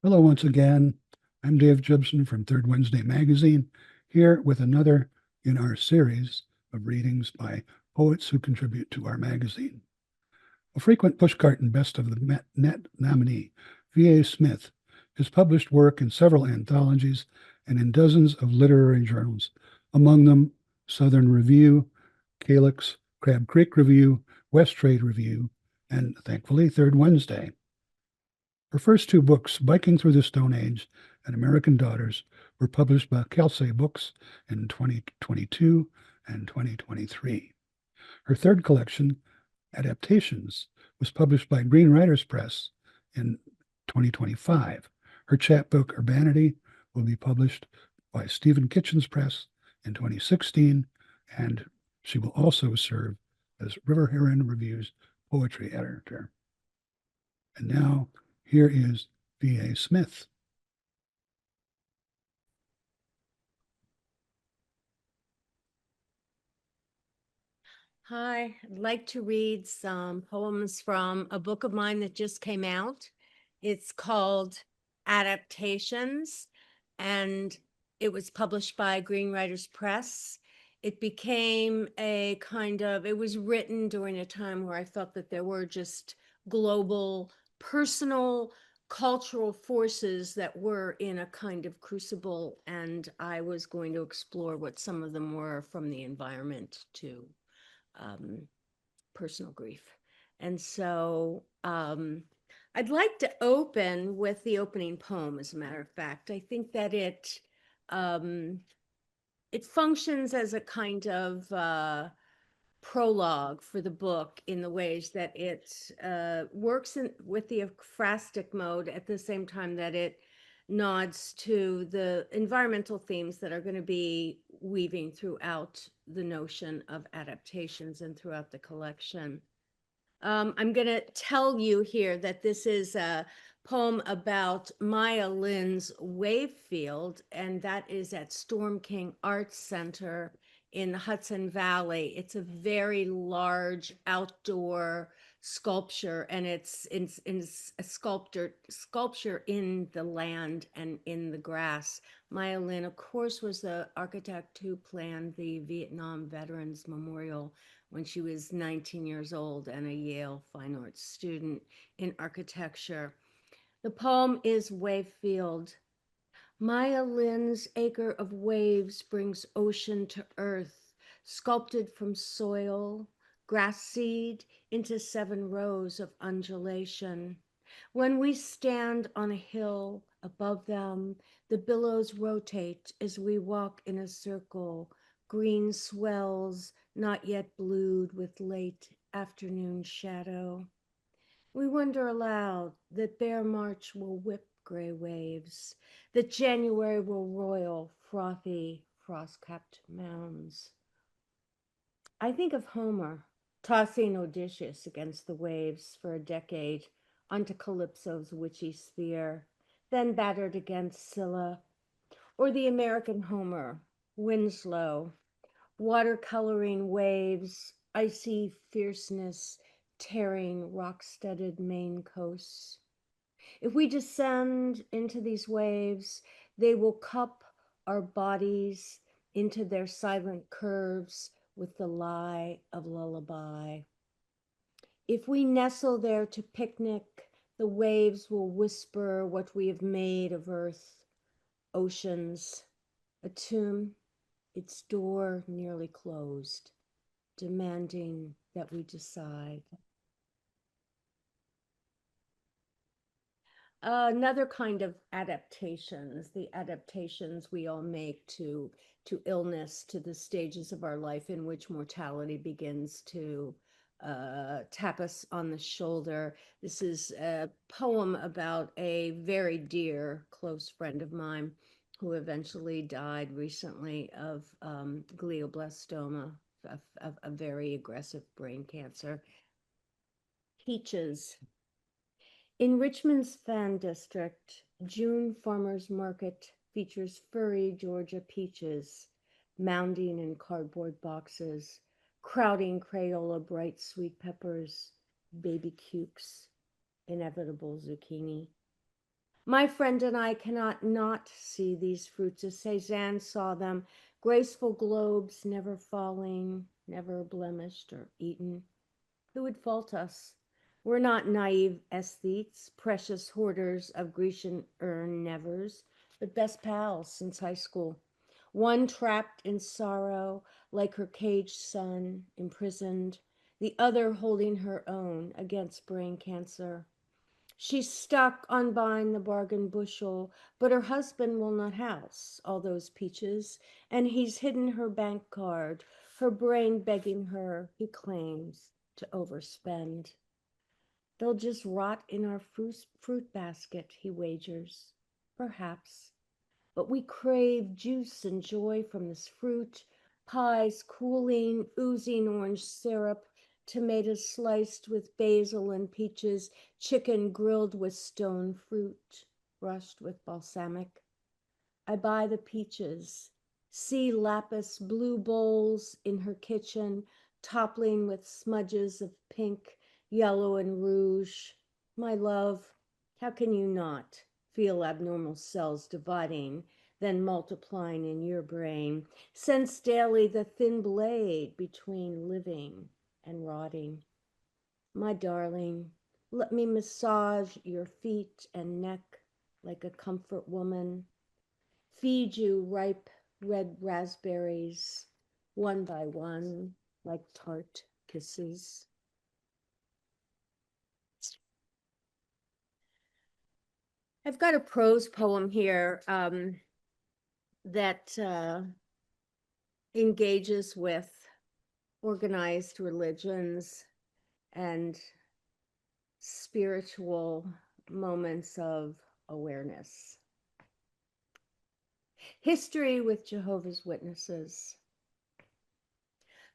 Hello once again. I'm Dave Gibson from Third Wednesday Magazine, here with another in our series of readings by poets who contribute to our magazine. A frequent pushcart and best of the net nominee, V.A. Smith, has published work in several anthologies and in dozens of literary journals, among them Southern Review, Calyx, Crab Creek Review, West Trade Review, and thankfully Third Wednesday. Her first two books, Biking Through the Stone Age and American Daughters, were published by Kelsey Books in 2022 and 2023. Her third collection, Adaptations, was published by Green Writers Press in 2025. Her chapbook, Urbanity, will be published by Stephen Kitchens Press in 2016, and she will also serve as River Heron Review's poetry editor. And now, here is V.A. Smith. Hi, I'd like to read some poems from a book of mine that just came out. It's called Adaptations, and it was published by Green Writers Press. It became it was written during a time where I felt that there were just global, personal, cultural forces that were in a kind of crucible, and I was going to explore what some of them were, from the environment to um, personal grief. And so I'd like to open with the opening poem, as a matter of fact. I think that um, it functions as a kind of prologue for the book, in the ways that it works with the ekphrastic mode at the same time that it nods to the environmental themes that are going to be weaving throughout the notion of adaptations and throughout the collection. I'm going to tell you here that this is a poem about Maya Lin's Wave Field, and that is at Storm King Arts Center in the Hudson Valley. It's a very large outdoor sculpture, and it's a sculpture in the land and in the grass. Maya Lin, of course, was the architect who planned the Vietnam Veterans Memorial when she was 19 years old and a Yale Fine Arts student in architecture. The poem is Wave Field. Maya Lin's acre of waves brings ocean to earth, sculpted from soil, grass seed into 7 rows of undulation. When we stand on a hill above them, the billows rotate as we walk in a circle, green swells not yet blued with late afternoon shadow. We wonder aloud that Bear March will whip gray waves, that January will roil frothy, frost-capped mounds. I think of Homer tossing Odysseus against the waves for a decade onto Calypso's witchy spear, then battered against Scylla, or the American Homer, Winslow, watercoloring waves, icy fierceness tearing rock-studded Maine coasts. If we descend into these waves, they will cup our bodies into their silent curves with the lie of lullaby. If we nestle there to picnic, the waves will whisper what we have made of earth, oceans, a tomb, its door nearly closed, demanding that we decide. Another kind of adaptations, the adaptations we all make to illness, to the stages of our life in which mortality begins to tap us on the shoulder. This is a poem about a very dear close friend of mine who eventually died recently of glioblastoma, a very aggressive brain cancer. Peaches. In Richmond's Fan District, June Farmers Market features furry Georgia peaches, mounding in cardboard boxes, crowding Crayola bright sweet peppers, baby cukes, inevitable zucchini. My friend and I cannot not see these fruits as Cézanne saw them, graceful globes never falling, never blemished or eaten. Who would fault us? We're not naive aesthetes, precious hoarders of Grecian urn nevers, but best pals since high school. One trapped in sorrow, like her caged son, imprisoned, the other holding her own against brain cancer. She's stuck on buying the bargain bushel, but her husband will not house all those peaches, and he's hidden her bank card, her brain begging her, he claims, to overspend. They'll just rot in our fruit basket, he wagers. Perhaps. But we crave juice and joy from this fruit, pies cooling, oozing orange syrup, tomatoes sliced with basil and peaches, chicken grilled with stone fruit, brushed with balsamic. I buy the peaches, see lapis blue bowls in her kitchen, toppling with smudges of pink, yellow, and rouge. My love, how can you not feel abnormal cells dividing, then multiplying in your brain? Sense daily the thin blade between living and rotting. My darling, let me massage your feet and neck like a comfort woman, feed you ripe red raspberries one by one like tart kisses. I've got a prose poem here that engages with organized religions and spiritual moments of awareness. History with Jehovah's Witnesses.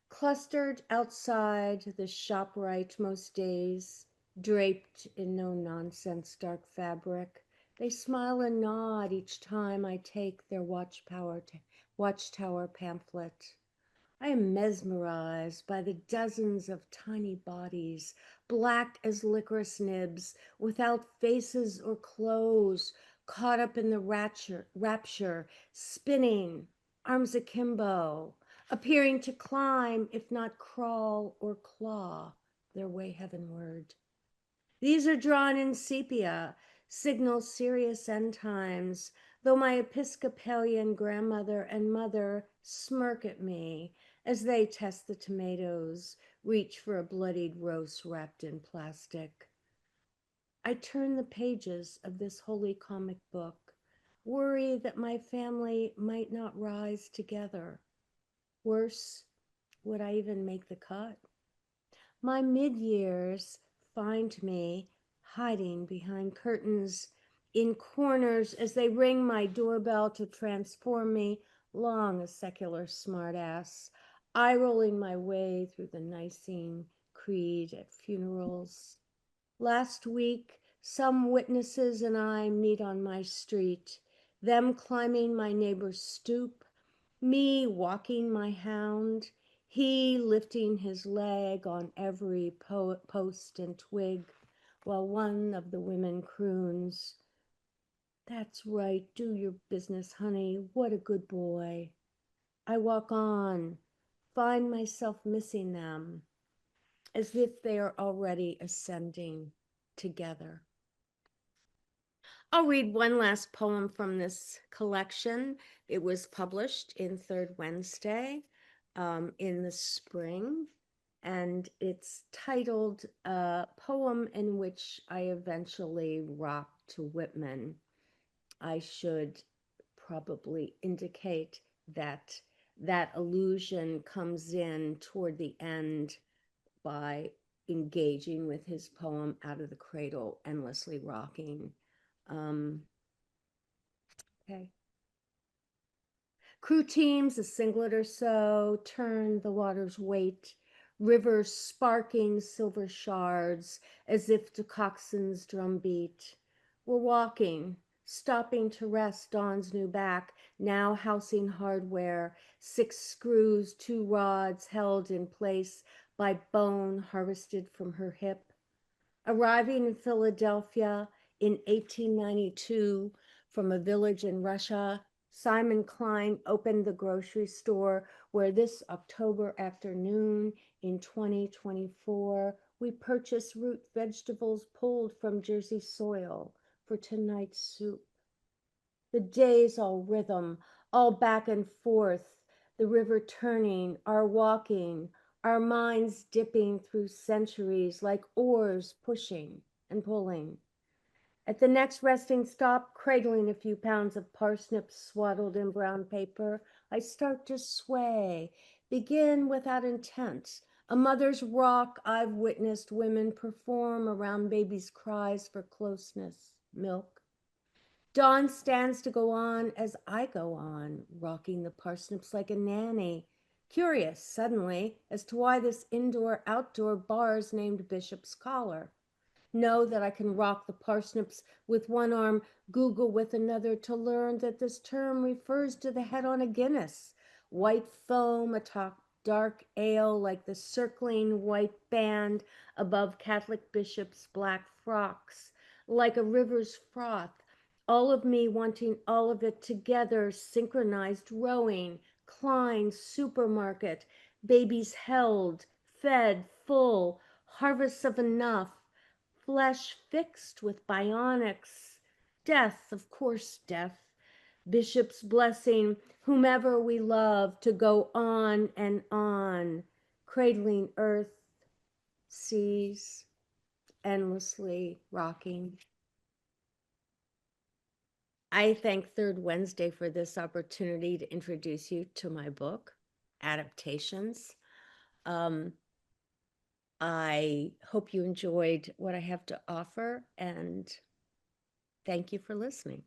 Clustered outside the ShopRite most days, draped in no-nonsense dark fabric, they smile and nod each time I take their watchtower pamphlet. I am mesmerized by the dozens of tiny bodies, black as licorice nibs, without faces or clothes, caught up in the rapture, spinning, arms akimbo, appearing to climb, if not crawl or claw, their way heavenward. These are drawn in sepia, signal serious end times, though my Episcopalian grandmother and mother smirk at me as they test the tomatoes, reach for a bloodied roast wrapped in plastic. I turn the pages of this holy comic book, worry that my family might not rise together. Worse, would I even make the cut? My mid-years find me hiding behind curtains in corners as they ring my doorbell to transform me, long a secular smartass, eye rolling my way through the Nicene Creed at funerals. Last week, some witnesses and I meet on my street, them climbing my neighbor's stoop, me walking my hound, he lifting his leg on every post and twig, while one of the women croons, "That's right, do your business, honey, what a good boy." I walk on, find myself missing them, as if they are already ascending together. I'll read one last poem from this collection. It was published in Third Wednesday in the spring, and it's titled A Poem in Which I Eventually Rocked to Whitman. I should probably indicate that that allusion comes in toward the end by engaging with his poem Out of the Cradle, Endlessly Rocking. Okay. Crew teams, a singlet or so, turn the water's weight, rivers sparking silver shards as if to coxswain's drumbeat. We're walking, stopping to rest Dawn's new back, now housing hardware, 6 screws, 2 rods held in place by bone harvested from her hip. Arriving in Philadelphia, in 1892 from a village in Russia. Simon Klein opened the grocery store where this October afternoon in 2024, we purchase root vegetables pulled from Jersey soil for tonight's soup. The day's all rhythm, all back and forth, the river turning, our walking, our minds dipping through centuries like oars pushing and pulling. At the next resting stop, cradling a few pounds of parsnips swaddled in brown paper, I start to sway, begin without intent. A mother's rock I've witnessed women perform around babies' cries for closeness, milk. Dawn stands to go on as I go on, rocking the parsnips like a nanny, curious suddenly as to why this indoor-outdoor bar is named Bishop's Collar. Know that I can rock the parsnips with one arm, Google with another to learn that this term refers to the head on a Guinness, white foam atop dark ale like the circling white band above Catholic bishops' black frocks, like a river's froth, all of me wanting all of it together, synchronized rowing, Klein supermarket, babies held, fed, full, harvests of enough, flesh fixed with bionics, death, of course, death, bishop's blessing, whomever we love to go on, cradling earth, seas, endlessly rocking. I thank Third Wednesday for this opportunity to introduce you to my book, Adaptations. I hope you enjoyed what I have to offer, and thank you for listening.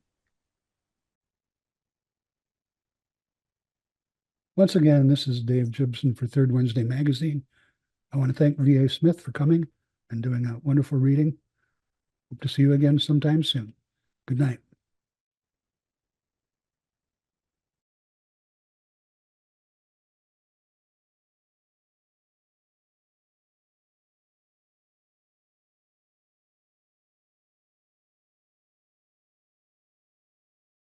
Once again, this is Dave Gibson for Third Wednesday Magazine. I want to thank V.A. Smith for coming and doing a wonderful reading. Hope to see you again sometime soon. Good night.